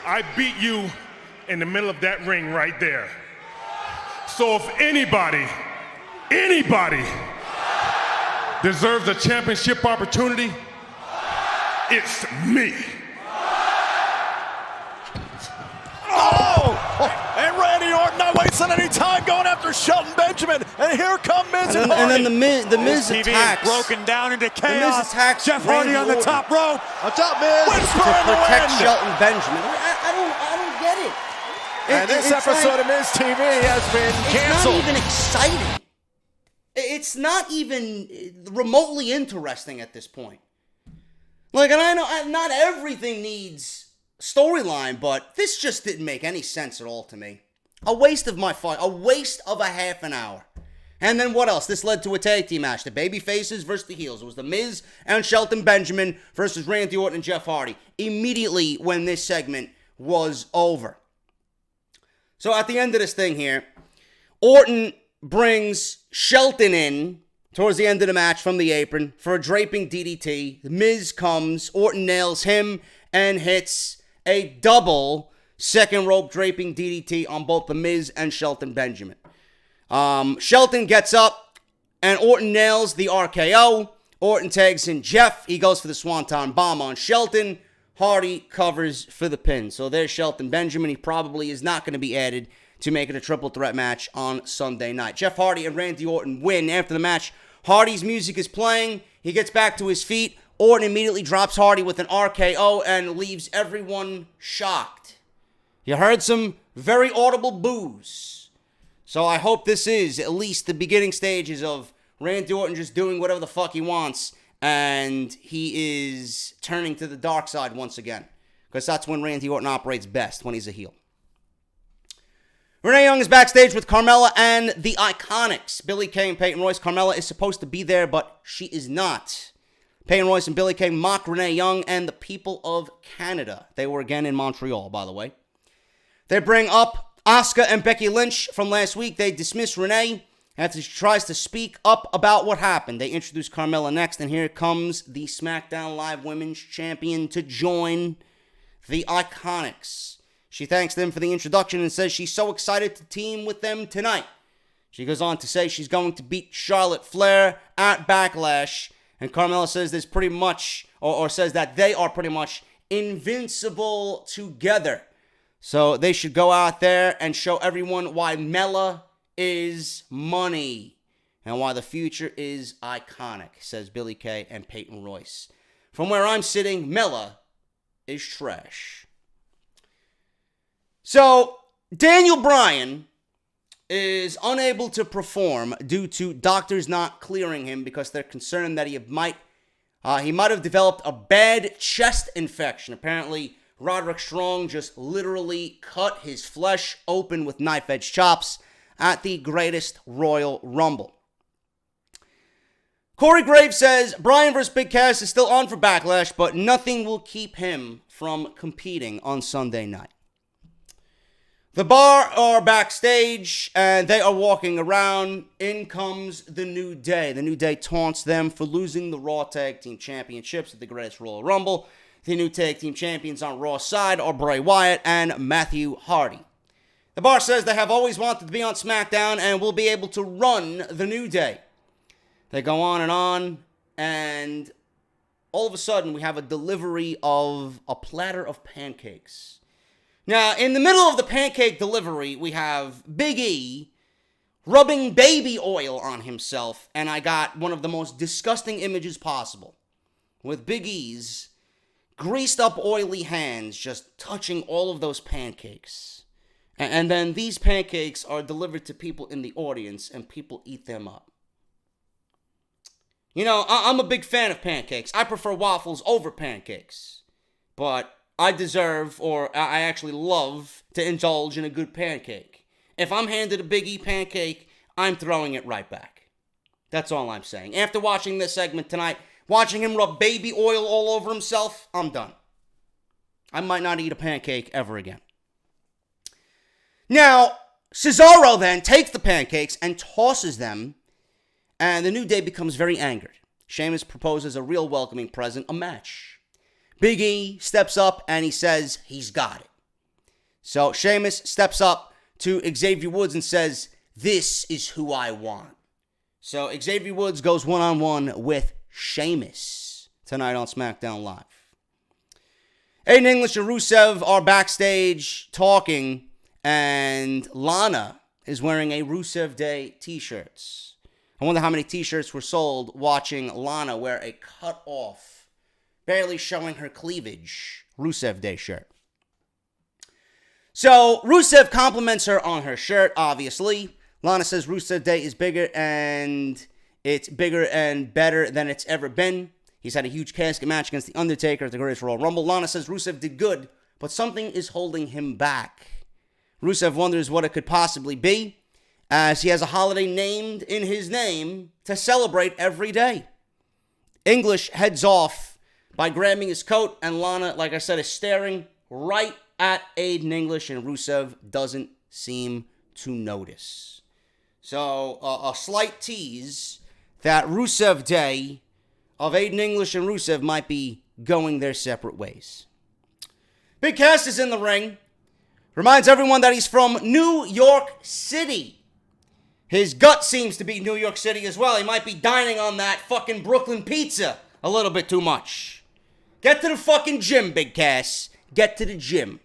I beat you in the middle of that ring right there. So if anybody deserves a championship opportunity, it's me. And Randy Orton not wasting any time going after Shelton Benjamin. And here come Miz and Hardy. And then the Miz TV attacks. is broken down into The chaos. Miz attacks Jeff Hardy Randy on the Orton top rope. On top, Miz. to Whisper in the protect wind. Shelton Benjamin. I don't get it. And this episode of Miz TV has been canceled. It's not even exciting. It's not even remotely interesting at this point. Like, and I know not everything needs storyline, but this just didn't make any sense at all to me. A waste of my fight. A waste of a half an hour. And then what else? This led to a tag team match. The baby faces versus the heels. It was the Miz and Shelton Benjamin versus Randy Orton and Jeff Hardy. Immediately when this segment was over. So at the end of this thing here, Orton brings Shelton in towards the end of the match from the apron for a draping DDT. The Miz comes, Orton nails him and hits a double second rope draping DDT on both the Miz and Shelton Benjamin. Shelton gets up and Orton nails the RKO. Orton tags in Jeff. He goes for the Swanton Bomb on Shelton. Hardy covers for the pin. So there's Shelton Benjamin. He probably is not going to be added to make it a triple threat match on Sunday night. Jeff Hardy and Randy Orton win. After the match, Hardy's music is playing. He gets back to his feet. Orton immediately drops Hardy with an RKO and leaves everyone shocked. You heard some very audible boos. So I hope this is at least the beginning stages of Randy Orton just doing whatever the fuck he wants, and he is turning to the dark side once again. Because that's when Randy Orton operates best, when he's a heel. Renee Young is backstage with Carmella and the Iconics. Billie Kay and Peyton Royce. Carmella is supposed to be there, but she is not. Peyton Royce and Billie Kay mock Renee Young and the people of Canada. They were again in Montreal, by the way. They bring up Asuka and Becky Lynch from last week. They dismiss Renee after she tries to speak up about what happened. They introduce Carmella next, and here comes the SmackDown Live Women's Champion to join the Iconics. She thanks them for the introduction and says she's so excited to team with them tonight. She goes on to say she's going to beat Charlotte Flair at BACKLASH, and Carmella says there's pretty much, or says that they are pretty much invincible together. So they should go out there and show everyone why Mella is money, and why the future is iconic, says Billy Kay and Peyton Royce. From where I'm sitting, Mella is trash. So, Daniel Bryan is unable to perform due to doctors not clearing him because they're concerned that he might have developed a bad chest infection. Apparently, Roderick Strong just literally cut his flesh open with knife-edge chops at the Greatest Royal Rumble. Corey Graves says, Bryan vs. Big Cass is still on for Backlash, but nothing will keep him from competing on Sunday night. The Bar are backstage, and they are walking around. In comes the New Day. The New Day taunts them for losing the Raw Tag Team Championships at the Greatest Royal Rumble. The new Tag Team Champions on Raw's side are Bray Wyatt and Matthew Hardy. The Bar says they have always wanted to be on SmackDown and will be able to run the New Day. They go on, and all of a sudden we have a delivery of a platter of pancakes. Now, in the middle of the pancake delivery, we have Big E rubbing baby oil on himself, and I got one of the most disgusting images possible, with Big E's greased up oily hands just touching all of those pancakes. And then these pancakes are delivered to people in the audience, and people eat them up. You know, I'm a big fan of pancakes. I prefer waffles over pancakes. But I deserve, or I actually love, to indulge in a good pancake. If I'm handed a Big E pancake, I'm throwing it right back. That's all I'm saying. After watching this segment tonight, watching him rub baby oil all over himself, I'm done. I might not eat a pancake ever again. Now, Cesaro then takes the pancakes and tosses them, and the New Day becomes very angered. Sheamus proposes a real welcoming present, a match. Big E steps up and he says he's got it. So Sheamus steps up to Xavier Woods and says, "This is who I want." So Xavier Woods goes one-on-one with Sheamus tonight on SmackDown Live. Aiden English and Rusev are backstage talking, and Lana is wearing a Rusev Day t-shirts. I wonder how many t-shirts were sold watching Lana wear a cut-off, barely showing her cleavage, Rusev Day shirt. So Rusev compliments her on her shirt, obviously. Lana says Rusev Day is bigger, and it's bigger and better than it's ever been. He's had a huge casket match against The Undertaker at the Greatest Royal Rumble. Lana says Rusev did good, but something is holding him back. Rusev wonders what it could possibly be, as he has a holiday named in his name to celebrate every day. English heads off by grabbing his coat, and Lana, like I said, is staring right at Aiden English, and Rusev doesn't seem to notice. So, a slight tease that Rusev Day of Aiden English and Rusev might be going their separate ways. Big Cass is in the ring. Reminds everyone that he's from New York City. His gut seems to be New York City as well. He might be dining on that fucking Brooklyn pizza a little bit too much. Get to the fucking gym, Big Cass. Get to the gym.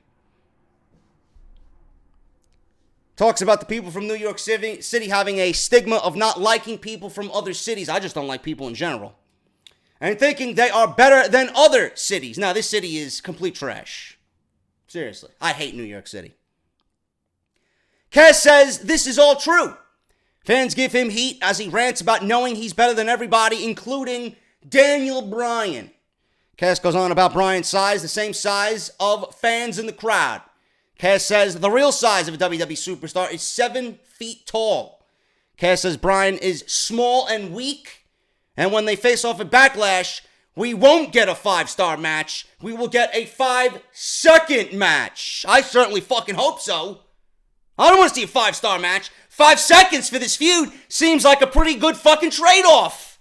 Talks about the people from New York City having a stigma of not liking people from other cities. I just don't like people in general. And thinking they are better than other cities. Now, this city is complete trash. Seriously. I hate New York City. Cass says this is all true. Fans give him heat as he rants about knowing he's better than everybody, including Daniel Bryan. Cass goes on about Bryan's size, the same size of fans in the crowd. Cass says the real size of a WWE superstar is 7 feet tall. Cass says Bryan is small and weak, and when they face off at Backlash, we won't get a 5-star match. We will get a 5-second match. I certainly fucking hope so. I don't want to see a 5-star match. 5 seconds for this feud seems like a pretty good fucking trade-off.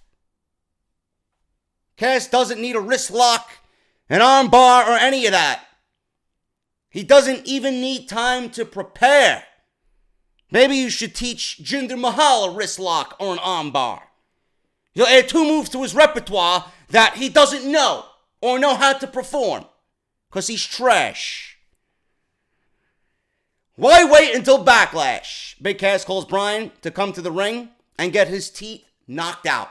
Cass doesn't need a wrist lock, an arm bar, or any of that. He doesn't even need time to prepare. Maybe you should teach Jinder Mahal a wrist lock or an arm bar. You'll add 2 moves to his repertoire that he doesn't know or know how to perform because he's trash. Why wait until Backlash? Big Cass calls Bryan to come to the ring and get his teeth knocked out.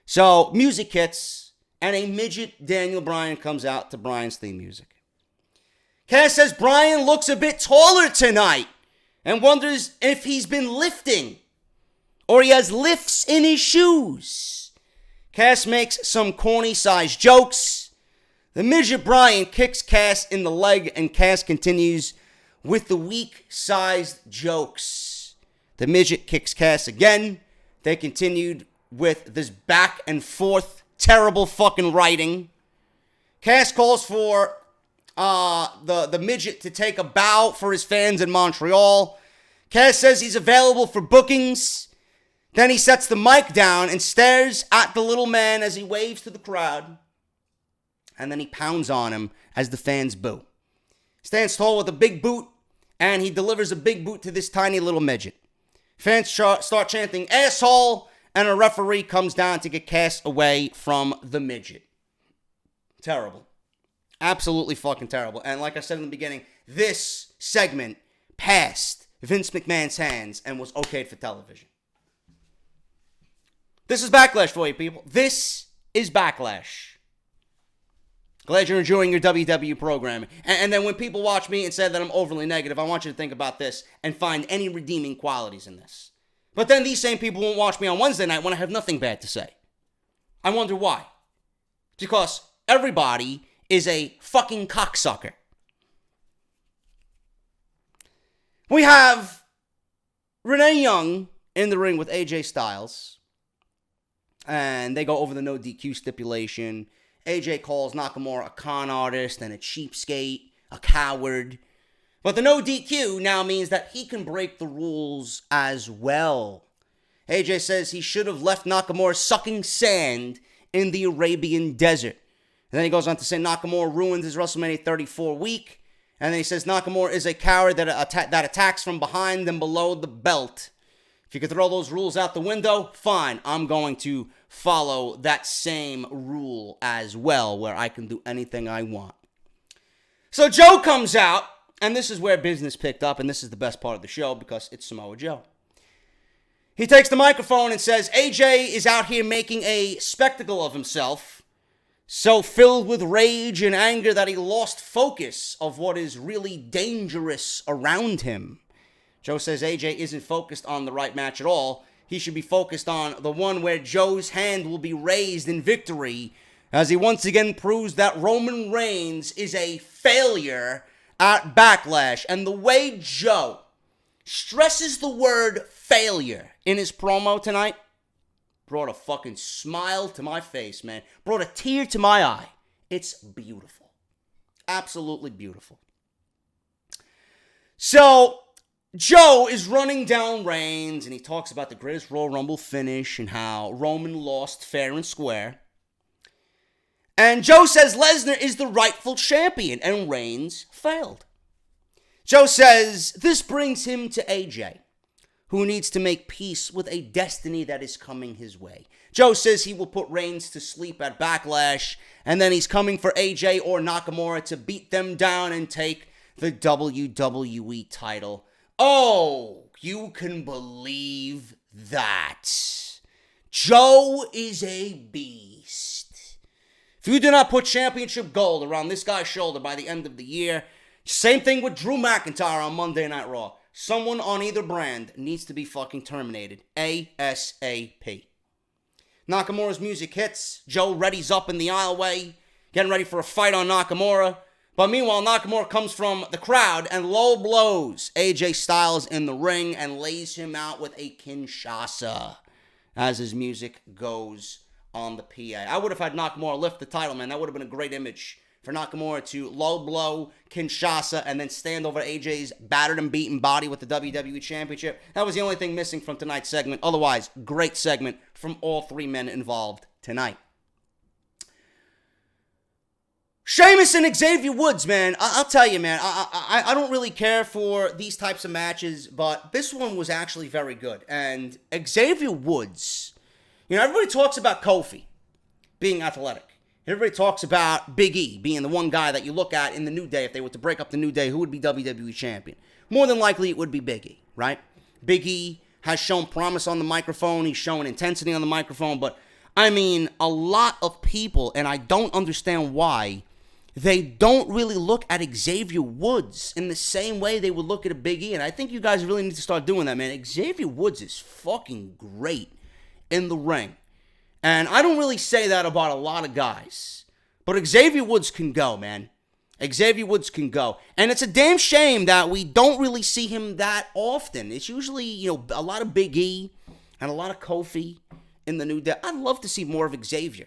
So music hits, and a midget Daniel Bryan comes out to Bryan's theme music. Cass says Bryan looks a bit taller tonight and wonders if he's been lifting or he has lifts in his shoes. Cass makes some corny-sized jokes. The midget Bryan kicks Cass in the leg, and Cass continues with the weak-sized jokes. The midget kicks Cass again. They continued with this back and forth terrible fucking writing. Cass calls for the midget to take a bow for his fans in Montreal. Cass says he's available for bookings. Then he sets the mic down and stares at the little man as he waves to the crowd. And then he pounds on him as the fans boo. Stands tall with a big boot, and he delivers a big boot to this tiny little midget. Fans start chanting, "Asshole!" and a referee comes down to get Cass away from the midget. Terrible. Absolutely fucking terrible. And like I said in the beginning, this segment passed Vince McMahon's hands and was okayed for television. This is Backlash for you, people. This is Backlash. Glad you're enjoying your WWE programming. And then when people watch me and say that I'm overly negative, I want you to think about this and find any redeeming qualities in this. But then these same people won't watch me on Wednesday night when I have nothing bad to say. I wonder why. Because everybody is a fucking cocksucker. We have Renee Young in the ring with AJ Styles. And they go over the no DQ stipulation. AJ calls Nakamura a con artist and a cheapskate, a coward. But the no DQ now means that he can break the rules as well. AJ says he should have left Nakamura sucking sand in the Arabian desert. And then he goes on to say Nakamura ruined his WrestleMania 34 week. And then he says Nakamura is a coward that attacks from behind and below the belt. If you could throw those rules out the window, fine. I'm going to follow that same rule as well, where I can do anything I want. So Joe comes out, and this is where business picked up, and this is the best part of the show because it's Samoa Joe. He takes the microphone and says AJ is out here making a spectacle of himself, so filled with rage and anger that he lost focus of what is really dangerous around him. Joe says AJ isn't focused on the right match at all. He should be focused on the one where Joe's hand will be raised in victory as he once again proves that Roman Reigns is a failure at Backlash. And the way Joe stresses the word failure in his promo tonight brought a fucking smile to my face, man. Brought a tear to my eye. It's beautiful. Absolutely beautiful. So Joe is running down Reigns, and he talks about the greatest Royal Rumble finish and how Roman lost fair and square. And Joe says Lesnar is the rightful champion, and Reigns failed. Joe says this brings him to AJ, who needs to make peace with a destiny that is coming his way. Joe says he will put Reigns to sleep at Backlash, and then he's coming for AJ or Nakamura to beat them down and take the WWE title. Oh, you can believe that. Joe is a beast. If you do not put championship gold around this guy's shoulder by the end of the year, same thing with Drew McIntyre on Monday Night Raw. Someone on either brand needs to be fucking terminated. ASAP. Nakamura's music hits. Joe readies up in the aisleway, getting ready for a fight on Nakamura. But meanwhile, Nakamura comes from the crowd and low blows AJ Styles in the ring and lays him out with a Kinshasa as his music goes on the PA. I would have had Nakamura lift the title, man. That would have been a great image for Nakamura to low blow Kinshasa and then stand over AJ's battered and beaten body with the WWE Championship. That was the only thing missing from tonight's segment. Otherwise, great segment from all three men involved tonight. Sheamus and Xavier Woods, man, I'll tell you, man, I don't really care for these types of matches, but this one was actually very good. And Xavier Woods, you know, everybody talks about Kofi being athletic. Everybody talks about Big E being the one guy that you look at in the New Day. If they were to break up the New Day, who would be WWE champion? More than likely, it would be Big E, right? Big E has shown promise on the microphone. He's shown intensity on the microphone. But, I mean, a lot of people, and I don't understand why, they don't really look at Xavier Woods in the same way they would look at a Big E. And I think you guys really need to start doing that, man. Xavier Woods is fucking great in the ring. And I don't really say that about a lot of guys. But Xavier Woods can go, man. Xavier Woods can go. And it's a damn shame that we don't really see him that often. It's usually, you know, a lot of Big E and a lot of Kofi in the New Day. I'd love to see more of Xavier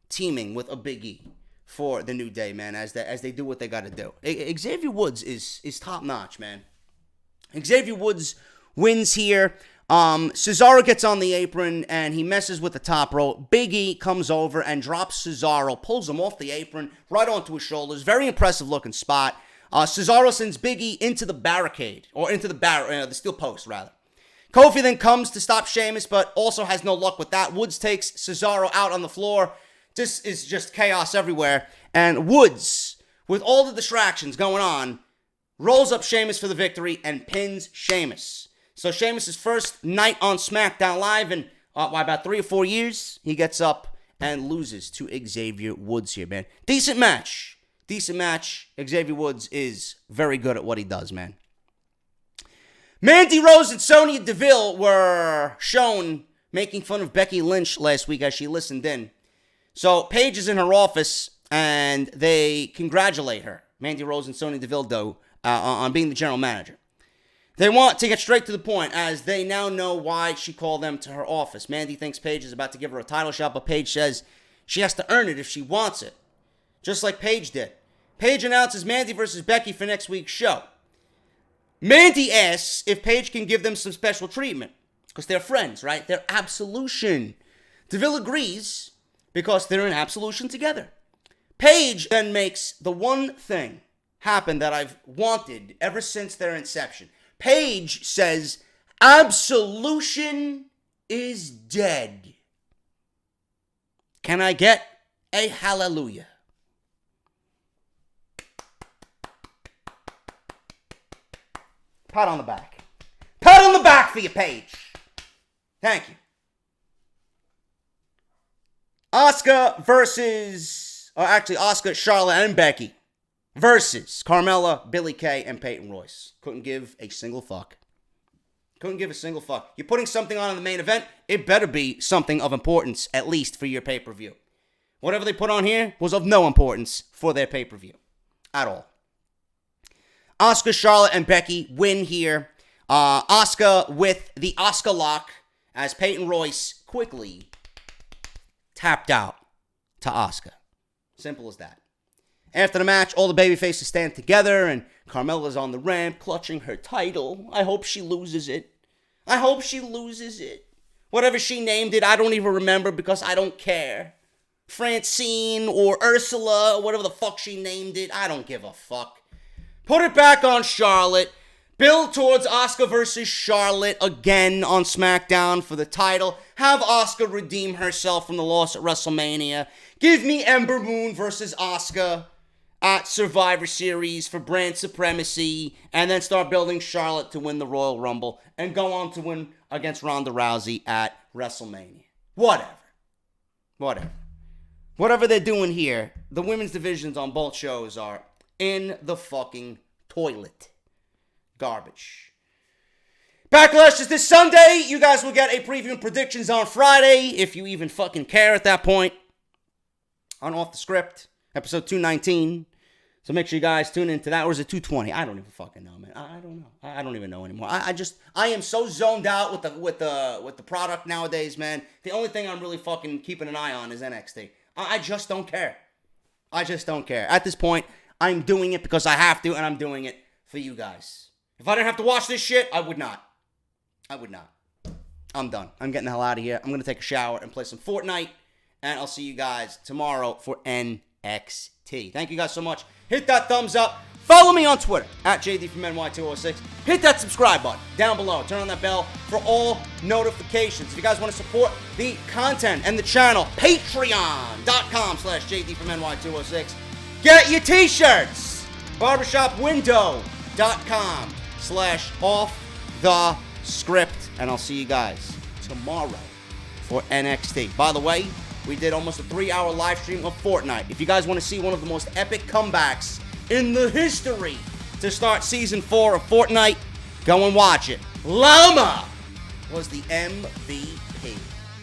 teaming with a Big E for the New Day, man, as they do what they got to do. Xavier Woods is top-notch, man. Xavier Woods wins here. Cesaro gets on the apron, and he messes with the top rope. Big E comes over and drops Cesaro, pulls him off the apron, right onto his shoulders. Very impressive-looking spot. Cesaro sends Big E into the barricade, or into the steel post, rather. Kofi then comes to stop Sheamus, but also has no luck with that. Woods takes Cesaro out on the floor. This is just chaos everywhere. And Woods, with all the distractions going on, rolls up Sheamus for the victory and pins Sheamus. So Sheamus' first night on SmackDown Live in about 3 or 4 years, he gets up and loses to Xavier Woods here, man. Decent match. Xavier Woods is very good at what he does, man. Mandy Rose and Sonya Deville were shown making fun of Becky Lynch last week as she listened in. So Paige is in her office, and they congratulate her, Mandy Rose and Sonya Deville do, on being the general manager. They want to get straight to the point, as they now know why she called them to her office. Mandy thinks Paige is about to give her a title shot, but Paige says she has to earn it if she wants it, just like Paige did. Paige announces Mandy versus Becky for next week's show. Mandy asks if Paige can give them some special treatment, because they're friends, right? They're Absolution. Deville agrees, because they're in Absolution together. Paige then makes the one thing happen that I've wanted ever since their inception. Paige says, Absolution is dead. Can I get a hallelujah? Pat on the back. Pat on the back for you, Paige. Thank you. Asuka, Charlotte, and Becky versus Carmella, Billie Kay, and Peyton Royce. Couldn't give a single fuck. You're putting something on in the main event, it better be something of importance, at least for your pay-per-view. Whatever they put on here was of no importance for their pay-per-view. At all. Asuka, Charlotte, and Becky win here. Asuka with the Asuka lock, as Peyton Royce quickly tapped out to Asuka. Simple as that. After the match, all the babyfaces stand together, and Carmella's on the ramp, clutching her title. I hope she loses it. Whatever she named it, I don't even remember, because I don't care. Francine or Ursula, or whatever the fuck she named it, I don't give a fuck. Put it back on Charlotte. Build towards Asuka versus Charlotte again on SmackDown for the title. Have Asuka redeem herself from the loss at WrestleMania. Give me Ember Moon versus Asuka at Survivor Series for brand supremacy. And then start building Charlotte to win the Royal Rumble. And go on to win against Ronda Rousey at WrestleMania. Whatever they're doing here, the women's divisions on both shows are in the fucking toilet. Garbage. Backlash is this Sunday. You guys will get a preview and predictions on Friday, if you even fucking care at that point, on Off the Script, episode 219. So make sure you guys tune into that. Or is it 220? I don't even fucking know, man. I don't know. I don't even know anymore. I am so zoned out with the product nowadays, man. The only thing I'm really fucking keeping an eye on is NXT. I just don't care. At this point, I'm doing it because I have to, and I'm doing it for you guys. If I didn't have to watch this shit, I would not. I'm done. I'm getting the hell out of here. I'm going to take a shower and play some Fortnite, and I'll see you guys tomorrow for NXT. Thank you guys so much. Hit that thumbs up. Follow me on Twitter, at JDFROMNY206. Hit that subscribe button down below. Turn on that bell for all notifications. If you guys want to support the content and the channel, patreon.com/JDFROMNY206. Get your t-shirts. barbershopwindow.com/offthescript. And I'll see you guys tomorrow for NXT. By the way, we did almost a 3-hour live stream of Fortnite. If you guys want to see one of the most epic comebacks in the history to start Season 4 of Fortnite, go and watch it. Llama was the MVP.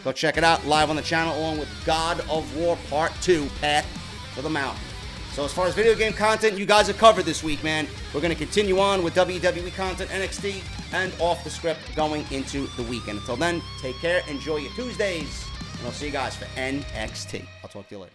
Go check it out live on the channel along with God of War Part 2, Path to the Mountain. So as far as video game content, you guys are covered this week, man. We're going to continue on with WWE content, NXT, and Off the Script going into the weekend. Until then, take care, enjoy your Tuesdays, and I'll see you guys for NXT. I'll talk to you later.